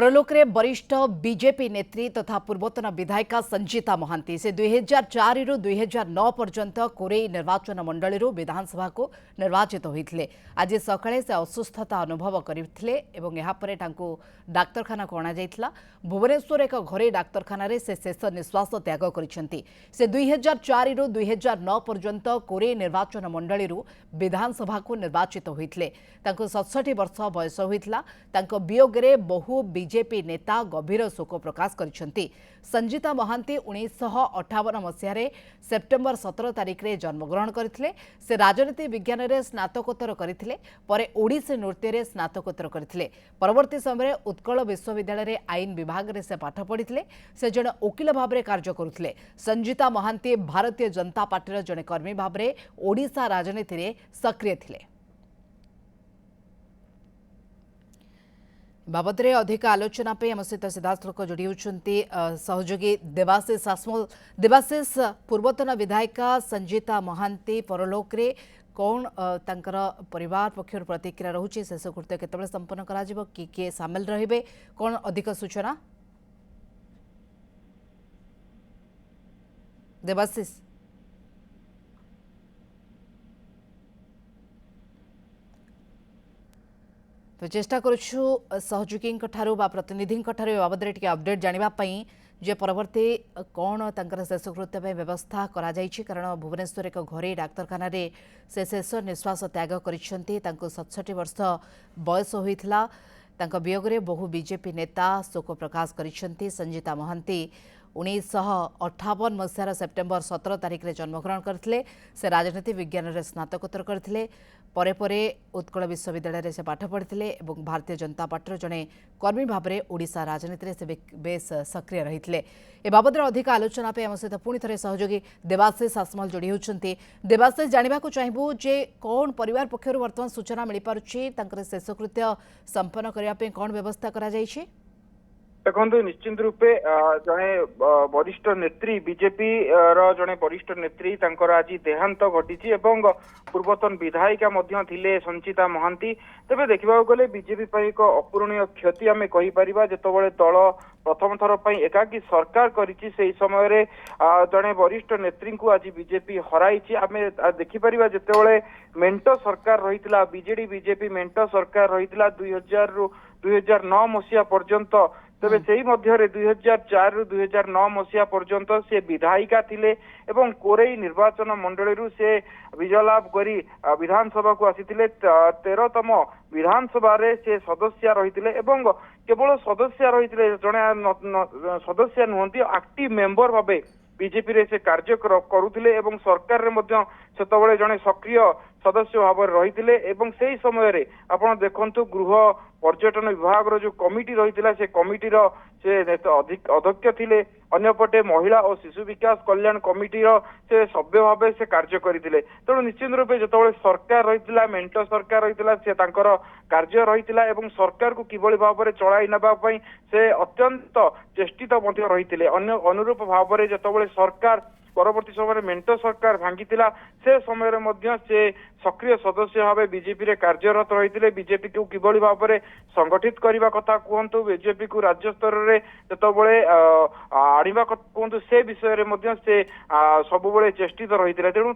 परलोक रे वरिष्ठ बीजेपी नेत्री तथा पूर्वतन विधायिका संजीता महांती से 2004 रु 2009 पर्यंत कोरेई निर्वाचन मंडली विधानसभा को निर्वाचित होते। आज सकाळे से असुस्थता अनुभव करते डाक्तरखाना को अणा भुवनेश्वर एक घरे डाक्तरखाना से शेष निश्वास त्याग करते। 2004 रु 2009 पर्यंत कोरेई निर्वाचन मंडली विधानसभा को निर्वाचित होते। 67 वर्ष बयस होता। वियोगे बहु बीजेपी नेता गभीर शोक प्रकाश करिसेंती। संजीता महांती 1958 मसीह सेप्टेम्बर 17 तारिख रे जन्मग्रहण करथिले। से राजनीति विज्ञान रे स्नातकोत्तर करथिले, परे ओडिसी नृत्य रे स्नातकोत्तर करथिले। परवर्ती समय उत्कल विश्वविद्यालय रे आईन विभाग रे से पाठ पढ़िथिले। से जने वकील भाव रे कार्य करुथिले। संजीता महांती भारतीय जनता पार्टी जने कर्मी भाव रे ओडिशा राजनीति रे सक्रिय थिले। बाबद में अधिक आलोचना पे आम सहित सीधासख जोड़ी होती सहयोगी देवाशीष सासमल। देवाशीष, पूर्वतन विधायिका संजीता महांती परलोक रे कौन तांकर परिवार पक्षर प्रतिक्रिया रहुछि? शेषकृत्य केतबेले संपन्न करा जिवो, किए सामिल रहिबे, कौन अधिक सूचना? देवाशीष तो चेष्टा करुछु सहयोगी प्रतिनिधि बाबद टिके अपडेट जानापी जे परवर्ती कौन तांकर शेषकृत्य व्यवस्था करा जायछि। कारण भुवनेश्वर एक घरे डाक्तरखाना रे से शेष निश्वास त्याग करिसेंती। 67 वर्ष बयस होइथिला। तांका वियोगरे बहु बीजेपी नेता शोक प्रकाश करिसेंती। संजीता महांती 1958 मसीहार सेप्टेम्बर 17 तारिख रे जन्मग्रहण करथिले। से राजनीति विज्ञान रे स्नातकोत्तर करथिले। परे परे उत्कल विश्वविद्यालय रे से पाठ पढ़िथिले एवं भारतीय जनता पार्टी जने कर्मी भाव में ओडिशा राजनीति रे से बेस सक्रिय रहिथिले। ए बाबद अधिक आलोचना पे आम सहित पुणी थे सहयोगी देवाशीष सासमल जोड़ी होती। देवाशीष, जानवा चाहबू जे कौन परिवार पक्षर वर्तमान सूचना मिल पारुछि, तांकर शेषकृत्य संपन्न करने कौन व्यवस्था करा जायछि? देखो निश्चिंत रूपे जड़े वरिष्ठ नेत्री बीजेपी जड़े वरिष्ठ नेत्री तांकर आज देहांत घटी पूर्वतन विधायिका थिले संजीता महांती। तेबे देखा गले बीजेपी एक अपूरणीय क्षति आम कहीपर जितेबाला दल प्रथम थर पर एकाकी सरकार करिछि। से समय जड़े वरिष्ठ नेत्री को आज बीजेपी हराई। आम देखिपर जितेबाला मेंट सरकार रही बीजेडी बीजेपी मेंट सरकार रही 2000 रु 2009 मसीहा पर्यंत। तेबे सेही मध्यरे 2004 रु 2009 मसीहा पर्यंत से विधायिका थिले एवं कोरेई निर्वाचन मंडली से विजय लाभ करी विधानसभा को आसीथिले। 13तम विधानसभा रे से सदस्य रहिथिले एवं केवल सदस्य रहिथिले, जणे सदस्य नुहंती एक्टिव मेंबर भाबे बीजेपी रे से कार्य करुथिले एवं सरकार रे मध्य सेतबेले जणे सक्रिय सदस्य भाव रहिथिले। एवं सेही समय रे आपण देखंतु गृह पर्यटन विभाग रो जो कमिटी रहिथिला से कमिटी रो से अध्यक्ष थिले। अन्यपटे महिला और शिशु विकास कल्याण कमिटी रो से सभ्य भाव से कार्य करथिले। तेणु निश्चित रूपे जतबेले सरकार रहिथिला मेंट सरकार रहिथिला से तांकर कार्य रहिथिला एवं सरकार को किभଳି भाव चलाई नबा पई से अत्यंत चेष्टित मध्य रहिथिले। अन्य अनुरूप भाव में जतबेले सरकार परवर्ती समय मेंट सरकार भांगिथिला से समय से सक्रिय सदस्य भाव बीजेपी रे कार्यरत रही। बीजेपी को किभଳି भाव में संगठित करने कथा कहतु, बीजेपी को राज्य स्तर में जितेबाला आनिबा कहतु से विषय से सबुबले चेष्टित रही। तेणु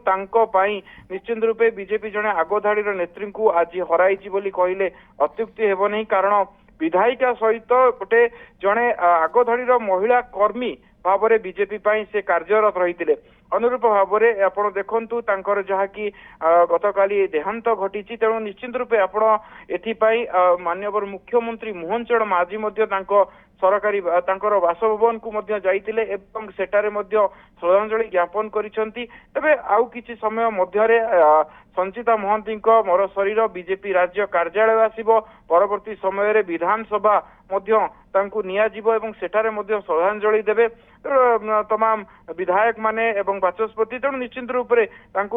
निश्चित रूपे बीजेपी जड़े आगधाड़ी नेत्री को आज हराई कहले अत्युक्ति हेब नहीं। कारण विधायिका सहित गोटे जड़े आगधाड़ी महिला कर्मी भाव में बीजेपी से कार्यरत रही। अनुरूप भाव में आप देखु तांकर जहाँकि गतकाली देहांत घटी। तेणु निश्चित रूपे आपण एथिपाई माननीय मुख्यमंत्री मोहन चरण माझी सरकारी बासभवन को जाइतिले एवं सेटारे श्रद्धांजलि ज्ञापन करिसेंती। तबे आउ किछि समय मध्यरे संजीता महांती मर शरीर बीजेपी राज्य कार्यालय आसीबो। परवर्ती समय रे विधानसभा तांकु निया जीवो एवं सेटारे श्रद्धांजलि देबे तमाम विधायक माने एवं बाचस्पति। तेणु निश्चित रूप से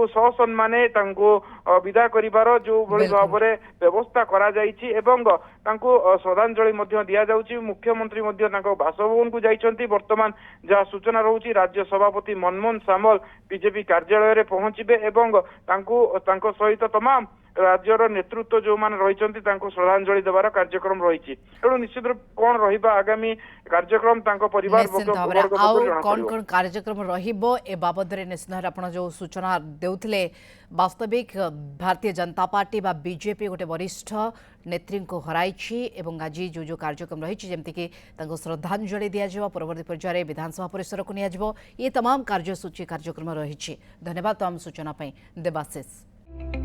ससम्माने विदा करिवार जो भली भाव में व्यवस्था करा जाइछि एवं श्रद्धांजलि दिया जाउछि। मुख्यमंत्री बासभवन को जाइछंती। वर्तमान जहाँ सूचना रहुछि राज्य सभापति मनमोहन सामल बीजेपी कार्यालय रे पहुंचबे एवं सहित तमाम राज्यर नेतृत्व जो मैंने रही श्रद्धांजलि देवार कार्यक्रम रही तेणु निश्चित रूप कौन रहा आगामी कार्यक्रम परिवार निश्चित वर्ग भाव वर्ग आउ पक्षरु कौन जणापड़िବ। कौन कार्यक्रम रहिबो ए बाबद रे निश्चित भाव आपण जो सूचना देउथिले वास्तविक भारतीय जनता पार्टी बा बीजेपी गोटे वरिष्ठ नेत्री को हराइछि एवं आज जो जो कार्यक्रम रही जमती कि तांको श्रद्धांजलि दिया जाव परवर्ती पर्यायर विधानसभा परिसर को निया ये तमाम कार्यसूची कार्यक्रम रही। धन्यवाद तमाम सूचना देवाशीष।